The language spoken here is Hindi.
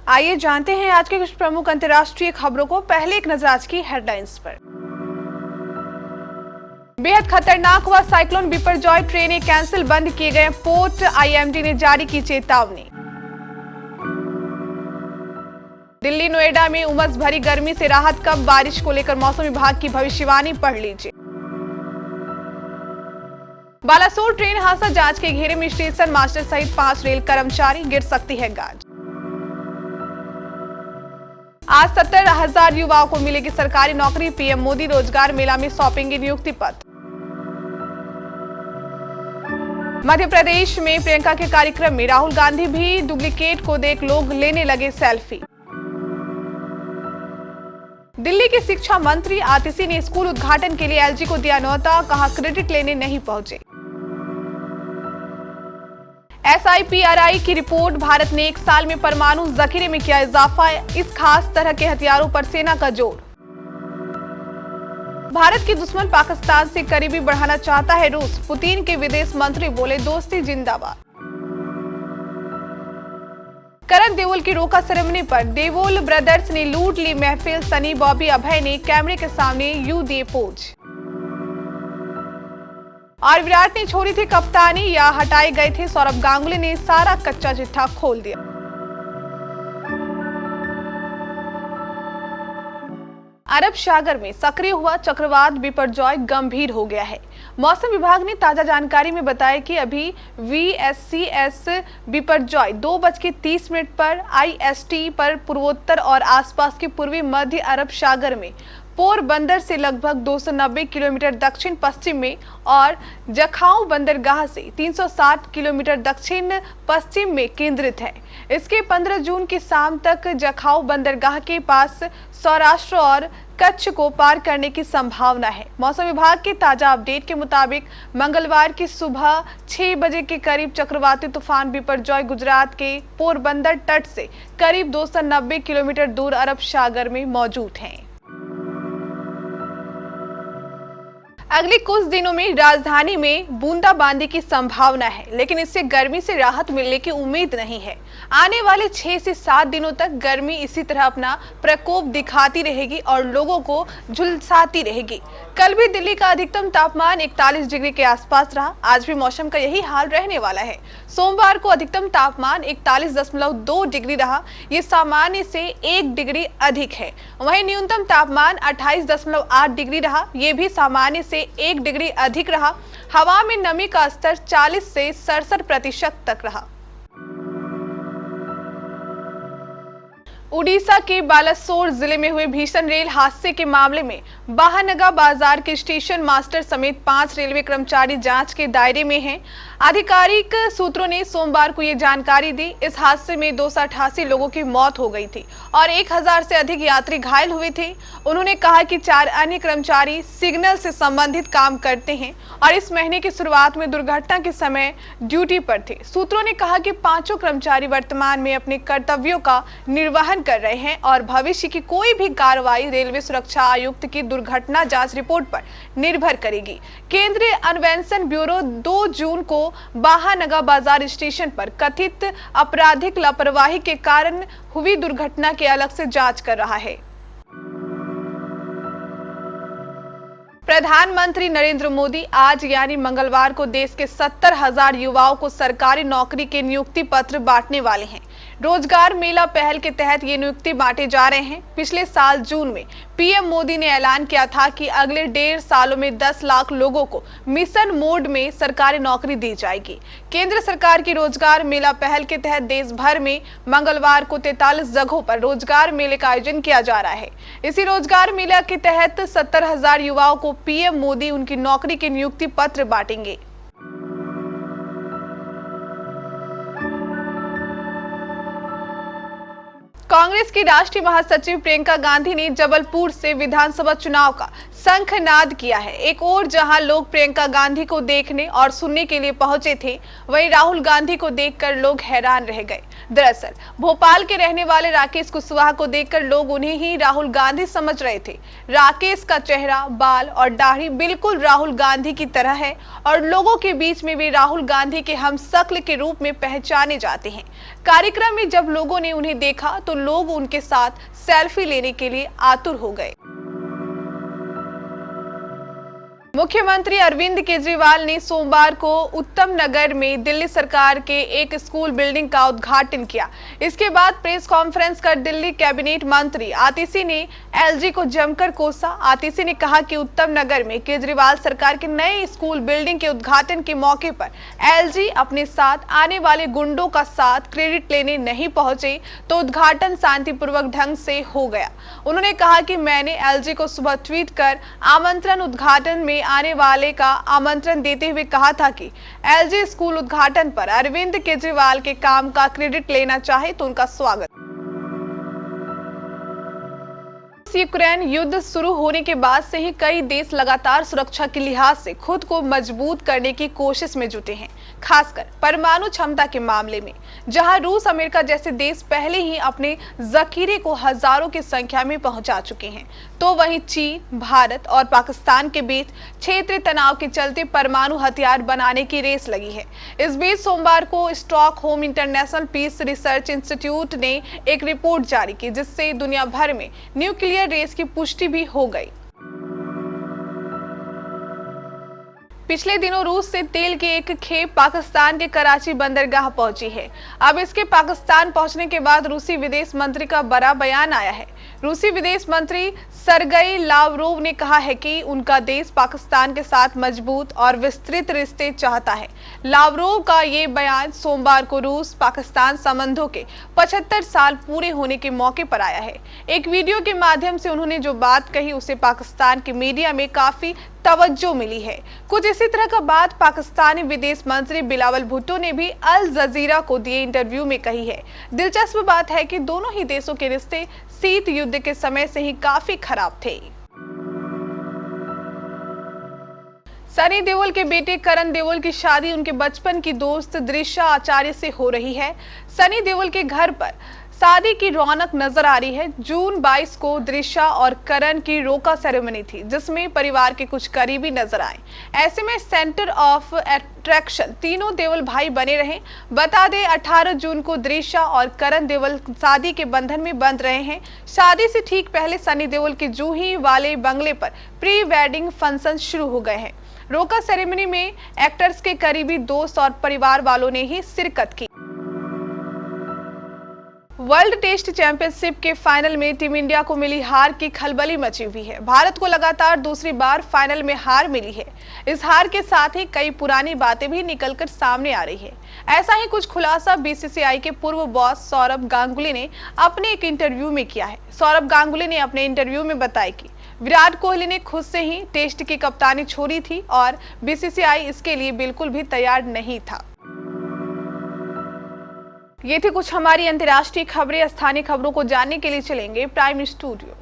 आइए जानते हैं आज के कुछ प्रमुख अंतर्राष्ट्रीय खबरों को। पहले एक नजर आज की हेडलाइंस पर। बेहद खतरनाक हुआ साइक्लोन बिपरजॉय, ट्रेनें कैंसिल, बंद किए गए पोर्ट। आईएमडी ने जारी की चेतावनी। दिल्ली नोएडा में उमस भरी गर्मी से राहत कब, बारिश को लेकर मौसम विभाग की भविष्यवाणी पढ़ लीजिए। बालासोर ट्रेन हादसा, जांच के घेरे में स्टेशन मास्टर सहित 5 रेल कर्मचारी, गिर सकती है गाज। आज 70,000 युवाओं को मिलेगी सरकारी नौकरी, पीएम मोदी रोजगार मेला में सौंपेंगे नियुक्ति पत्र। मध्य प्रदेश में प्रियंका के कार्यक्रम में राहुल गांधी भी, डुप्लीकेट को देख लोग लेने लगे सेल्फी। दिल्ली के शिक्षा मंत्री आतिशी ने स्कूल उद्घाटन के लिए एलजी को दिया न्योता, कहा क्रेडिट लेने नहीं पहुंचे। एसआईपीआरआई की रिपोर्ट, भारत ने 1 साल में परमाणु जखीरे में किया इजाफा, इस खास तरह के हथियारों पर सेना का जोर। भारत की दुश्मन पाकिस्तान से करीबी बढ़ाना चाहता है रूस, पुतिन के विदेश मंत्री बोले दोस्ती जिंदाबाद। करण देओल की रोका सेरेमनी पर देओल ब्रदर्स ने लूट ली महफिल, सनी बॉबी अभय ने कैमरे के सामने यूं दिए पोज। और विराट ने छोड़ी थी कप्तानी या हटाए गए थे सौरभ गांगुली ने सारा कच्चा चिट्ठा खोल दिया। अरब सागर में सक्रिय हुआ चक्रवात बिपरजॉय गंभीर हो गया है। मौसम विभाग ने ताजा जानकारी में बताया कि अभी VSCS बिपरजॉय 2:30 पर IST पर पूर्वोत्तर और आसपास के पूर्वी मध्य अरब सागर में पोरबंदर से लगभग 290 किलोमीटर दक्षिण पश्चिम में और जखाऊ बंदरगाह से 360 किलोमीटर दक्षिण पश्चिम में केंद्रित है। इसके 15 जून की शाम तक जखाऊ बंदरगाह के पास सौराष्ट्र और कच्छ को पार करने की संभावना है। मौसम विभाग के ताजा अपडेट के मुताबिक मंगलवार की सुबह 6 बजे के करीब चक्रवाती तूफान बिपरजॉय गुजरात के पोरबंदर तट से करीब 290 किलोमीटर दूर अरब सागर में मौजूद है। अगले कुछ दिनों में राजधानी में बूंदाबांदी की संभावना है, लेकिन इससे गर्मी से राहत मिलने की उम्मीद नहीं है। आने वाले 6 से 7 दिनों तक गर्मी इसी तरह अपना प्रकोप दिखाती रहेगी और लोगों को झुलसाती रहेगी। कल भी दिल्ली का अधिकतम तापमान 41 डिग्री के आसपास रहा। आज भी मौसम का यही हाल रहने वाला है। सोमवार को अधिकतम तापमान 41.2 डिग्री रहा, ये सामान्य से 1 डिग्री अधिक है। वहीं न्यूनतम तापमान 28.8 डिग्री रहा, ये भी सामान्य से 1 डिग्री अधिक रहा। हवा में नमी का स्तर 40 से 67% तक रहा। उड़ीसा के बालासोर जिले में हुए भीषण रेल हादसे के मामले में बाहानगा बाजार के स्टेशन मास्टर समेत 5 रेलवे कर्मचारी जांच के दायरे में हैं। आधिकारिक सूत्रों ने सोमवार को ये जानकारी दी। इस हादसे में 288 लोगों की मौत हो गई थी और 1000 से अधिक यात्री घायल हुए थे। उन्होंने कहा कि 4 अन्य कर्मचारी सिग्नल से संबंधित काम करते हैं और इस महीने की शुरुआत में दुर्घटना के समय ड्यूटी पर थे। सूत्रों ने कहा कि 5 कर्मचारी वर्तमान में अपने कर्तव्यों का निर्वहन कर रहे हैं और भविष्य की कोई भी कार्रवाई रेलवे सुरक्षा आयुक्त की दुर्घटना जांच रिपोर्ट पर निर्भर करेगी। केंद्रीय अन्वेषण ब्यूरो 2 जून को बाहानगा बाजार स्टेशन पर कथित आपराधिक लापरवाही के कारण हुई दुर्घटना की अलग से जांच कर रहा है। प्रधानमंत्री नरेंद्र मोदी आज यानी मंगलवार को देश के 70,000 युवाओं को सरकारी नौकरी के नियुक्ति पत्र बांटने वाले हैं। रोजगार मेला पहल के तहत ये नियुक्ति बांटे जा रहे हैं। पिछले साल जून में पीएम मोदी ने ऐलान किया था कि अगले 1.5 सालों में 10 लाख लोगों को मिशन मोड में सरकारी नौकरी दी जाएगी। केंद्र सरकार की रोजगार मेला पहल के तहत देश भर में मंगलवार को 43 जगहों पर रोजगार मेले का आयोजन किया जा रहा है। इसी रोजगार मेला के तहत 70,000 युवाओं को पीएम मोदी उनकी नौकरी के नियुक्ति पत्र बांटेंगे। कांग्रेस की राष्ट्रीय महासचिव प्रियंका गांधी ने जबलपुर से विधानसभा चुनाव का शंखनाद किया है। एक ओर जहां लोग प्रियंका गांधी को देखने और सुनने के लिए पहुंचे थे, वहीं राहुल गांधी को देखकर लोग हैरान रह गए। दरअसल भोपाल के रहने वाले राकेश कुशवाहा को देखकर लोग उन्हें ही राहुल गांधी समझ रहे थे। राकेश का चेहरा, बाल और दाढ़ी बिल्कुल राहुल गांधी की तरह है और लोगों के बीच में वे राहुल गांधी के हमशक्ल के रूप में पहचाने जाते हैं। कार्यक्रम में जब लोगों ने उन्हें देखा तो लोग उनके साथ सेल्फी लेने के लिए आतुर हो गए। मुख्यमंत्री अरविंद केजरीवाल ने सोमवार को उत्तम नगर में दिल्ली सरकार के एक स्कूल बिल्डिंग का उद्घाटन किया। इसके बाद प्रेस कॉन्फ्रेंस कर दिल्ली कैबिनेट मंत्री आतिशी ने एलजी को जमकर कोसा। आतिशी ने कहा कि उत्तम नगर में केजरीवाल सरकार के नए स्कूल बिल्डिंग के उद्घाटन के मौके पर एलजी अपने साथ आने वाले गुंडों का साथ क्रेडिट लेने नहीं पहुंचे तो उद्घाटन शांतिपूर्वक ढंग से हो गया। उन्होंने कहा कि मैंने एलजी को सुबह ट्वीट कर आमंत्रण उद्घाटन में आने वाले का आमंत्रण देते हुए कहा था कि एलजी स्कूल उद्घाटन पर अरविंद केजरीवाल के काम का क्रेडिट लेना चाहे तो उनका स्वागत। यूक्रेन युद्ध शुरू होने के बाद से ही कई देश लगातार सुरक्षा के लिहाज से खुद को मजबूत करने की कोशिश में जुटे हैं, खासकर परमाणु क्षमता के मामले में, जहां रूस अमेरिका जैसे देश पहले ही अपने जखीरे को हजारों की संख्या में पहुंचा चुके हैं, तो वहीं चीन, भारत और पाकिस्तान के बीच क्षेत्रीय तनाव के चलते परमाणु हथियार बनाने की रेस लगी है। इस बीच सोमवार को Stockholm International Peace Research Institute ने एक रिपोर्ट जारी की, जिससे दुनिया भर में न्यूक्लियर रेस की पुष्टि भी हो गई। पिछले दिनों रूस से तेल की एक खेप पाकिस्तान के कराची बंदरगाह पहुंची है। अब इसके पाकिस्तान पहुंचने के बाद रूसी विदेश मंत्री का बड़ा बयान आया है। रूसी विदेश मंत्री सरगई लावरोव ने कहा है कि उनका देश पाकिस्तान के साथ मजबूत और विस्तृत रिश्ते चाहता है। लावरोव का ये बयान सोमवार को रूस पाकिस्तान संबंधों के 75 साल पूरे होने के मौके पर आया है। एक वीडियो के माध्यम से उन्होंने जो बात कही उसे पाकिस्तान के मीडिया में काफी तवज्जो मिली है। कुछ इसी तरह का बात पाकिस्तानी विदेश मंत्री बिलावल भुट्टो ने भी अल जजीरा को दिए इंटरव्यू में कही है। दिलचस्प बात है कि दोनों ही देशों के रिश्ते शीत युद्ध के समय से ही काफी खराब थे। सनी देओल के बेटे करण देओल की शादी उनके बचपन की दोस्त दृश्या आचार्य से हो रही है। सनी देओल के घर पर शादी की रौनक नजर आ रही है। जून 22 को दृश्या और करण की रोका सेरेमनी थी, जिसमें परिवार के कुछ करीबी नजर आए। ऐसे में सेंटर ऑफ अट्रैक्शन तीनों देओल भाई बने रहे। बता दें 18 जून को दृश्या और करण देओल शादी के बंधन में बंध रहे हैं। शादी से ठीक पहले सनी देओल के जूही वाले बंगले पर प्री वेडिंग फंक्शन शुरू हो गए हैं। रोका सेरेमनी में एक्टर्स के करीबी दोस्त और परिवार वालों ने ही शिरकत की। वर्ल्ड टेस्ट चैंपियनशिप के फाइनल में टीम इंडिया को मिली हार की खलबली मची हुई है। भारत को लगातार दूसरी बार फाइनल में हार मिली है। इस हार के साथ ही कई पुरानी बातें भी निकलकर सामने आ रही है। ऐसा ही कुछ खुलासा बीसीसीआई के पूर्व बॉस सौरभ गांगुली ने अपने एक इंटरव्यू में किया है। सौरभ गांगुली ने अपने इंटरव्यू में बताया कि विराट कोहली ने खुद से ही टेस्ट की कप्तानी छोड़ी थी और बीसीसीआई इसके लिए बिल्कुल भी तैयार नहीं था। ये थी कुछ हमारी अंतर्राष्ट्रीय खबरें। स्थानीय खबरों को जानने के लिए चलेंगे प्राइम स्टूडियो।